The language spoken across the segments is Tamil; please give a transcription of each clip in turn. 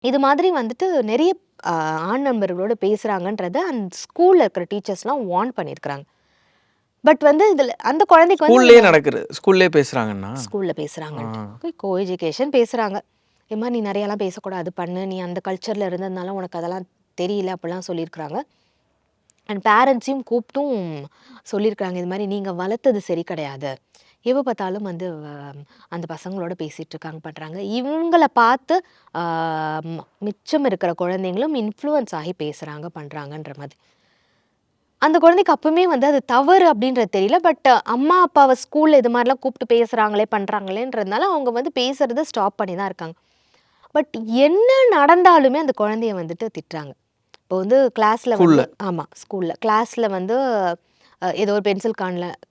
இது மாதிரி வந்துட்டு நிறைய ஆண் நண்பர்களோட பேசுகிறாங்கன்றத அந்த ஸ்கூலில் இருக்கிற டீச்சர்ஸ்லாம் வார்ன் பண்ணியிருக்கிறாங்க. பட் வந்து இதில் அந்த குழந்தைக்கு வந்து ஸ்கூல்லேயே நடக்குது, ஸ்கூல்லேயே பேசுகிறாங்கன்னா ஸ்கூலில் பேசுகிறாங்கன்ட்டு கோ எஜுகேஷன் பேசுகிறாங்க. இது மாதிரி நீ நிறையாலாம் பேசக்கூடாது பண்ணு, நீ அந்த கல்ச்சரில் இருந்ததுனால உனக்கு அதெல்லாம் தெரியல அப்படிலாம் சொல்லியிருக்கிறாங்க. அண்ட் பேரண்ட்ஸையும் கூப்பிட்டும் சொல்லியிருக்காங்க, இது மாதிரி நீங்கள் வளர்த்தது சரி கிடையாது, எப்போ பார்த்தாலும் வந்து அந்த பசங்களோட பேசிகிட்டு இருக்காங்க பண்ணுறாங்க. இவங்கள பார்த்து மிச்சம் இருக்கிற குழந்தைங்களும் இன்ஃப்ளூயன்ஸ் ஆகி பேசுகிறாங்க பண்ணுறாங்கன்ற மாதிரி. அந்த குழந்தைக்கு அப்பவுமே வந்து அது தவறு அப்படின்றது தெரியல. பட் அம்மா அப்பாவை ஸ்கூலில் இது மாதிரிலாம் கூப்பிட்டு பேசுகிறாங்களே பண்ணுறாங்களேன்றதுனால அவங்க வந்து பேசுகிறத ஸ்டாப் பண்ணி தான் இருக்காங்க. பட் என்ன நடந்தாலுமே அந்த குழந்தைய வந்துட்டு திட்டுறாங்க. இப்போ வந்து கிளாஸில் வந்து ஸ்கூலில் கிளாஸில் வந்து ஏதோ ஒரு பென்சில்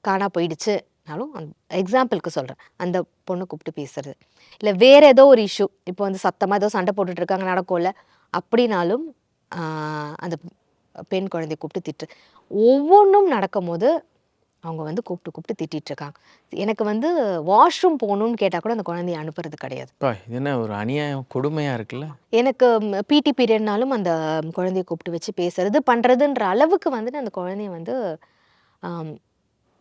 காணா போயிடுச்சுனாலும் எக்ஸாம்பிளுக்கு சொல்கிறேன், அந்த பொண்ணை கூப்பிட்டு பேசுறது, இல்லை வேறு ஏதோ ஒரு இஷ்யூ, இப்போ வந்து சத்தமாக ஏதோ சண்டை போட்டுட்ருக்காங்க நடக்கும்ல, அப்படின்னாலும் அந்த பெண் குழந்தைய கூப்பிட்டு திட்டு. ஒவ்வொன்றும் நடக்கும்போது அவங்க வந்து கூப்பிட்டு திட்டிகிட்ருக்காங்க. எனக்கு வந்து வாஷ்ரூம் போகணுன்னு கேட்டால் கூட அந்த குழந்தைய அனுப்புறது கிடையாது. இது என்ன ஒரு அநியாயம், கொடுமையாக இருக்குல்ல. எனக்கு பிடி பீரியட்னாலும் அந்த குழந்தைய கூப்பிட்டு வச்சு பேசுறது பண்ணுறதுன்ற அளவுக்கு வந்துட்டு அந்த குழந்தைய வந்து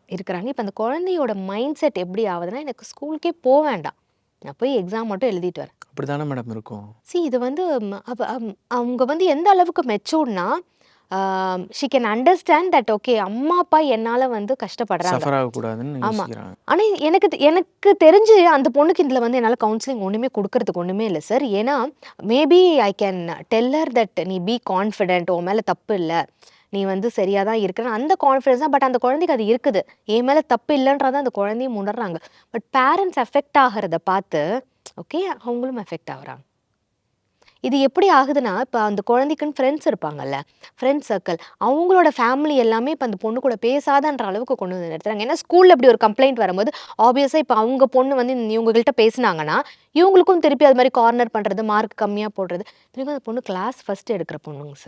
இருக்கிறாங்க. இப்போ அந்த குழந்தையோட மைண்ட் செட் எப்படி ஆகுதுன்னா, எனக்கு ஸ்கூலுக்கே போக வேண்டாம், நான் போய் எக்ஸாம் மட்டும் எழுதிட்டு வரேன். அப்படி தானே மேடம் இருக்கும். இது வந்து அவங்க வந்து எந்த அளவுக்கு மெச்சூர்னா, she can understand that okay அம்மா அப்பா என்னால் வந்து கஷ்டப்படுறாங்க, சஃபர் ஆகக்கூடாதுன்னு யோசிக்கிறாங்க. ஆனால் எனக்கு தெரிஞ்சு அந்த பொண்ணுக்கு இதில் வந்து என்னால் கவுன்சிலிங் ஒன்றுமே கொடுக்கறதுக்கு ஒன்றுமே இல்லை சார். ஏன்னா maybe I can teller that நீ பி கான்ஃபிடென்ட், உன் மேலே தப்பு இல்லை, நீ வந்து சரியாக தான் இருக்கிற அந்த கான்ஃபிடன்ஸ் தான். பட் அந்த குழந்தைக்கு அது இருக்குது, என் மேலே தப்பு இல்லைன்றத அந்த குழந்தையும் உணர்றாங்க. பட் பேரண்ட்ஸ் எஃபெக்ட் ஆகிறத பார்த்து ஓகே அவங்களும் எஃபெக்ட் ஆகுறாங்க. இது எப்படி ஆகுதுன்னா, இப்போ அந்த குழந்தைக்குன்னு ஃப்ரெண்ட்ஸ் இருப்பாங்கல்ல, ஃப்ரெண்ட்ஸ் சர்க்கிள், அவங்களோட ஃபேமிலி எல்லாமே இப்போ அந்த பொண்ணு கூட பேசாதன்ற அளவுக்கு கொண்டு வந்து நிறுத்துறாங்க. ஏன்னா ஸ்கூலில் இப்படி ஒரு கம்ப்ளைண்ட் வரும்போது ஆப்வியஸாக இப்போ அவங்க பொண்ணு வந்து இவங்ககிட்ட பேசினாங்கன்னா இவங்களுக்கும் திருப்பி அது மாதிரி கார்னர் பண்ணுறது, மார்க் கம்மியாக போடுறது. திருப்பி அந்த பொண்ணு கிளாஸ் ஃபஸ்ட்டு எடுக்கிற பொண்ணுங்க சார்.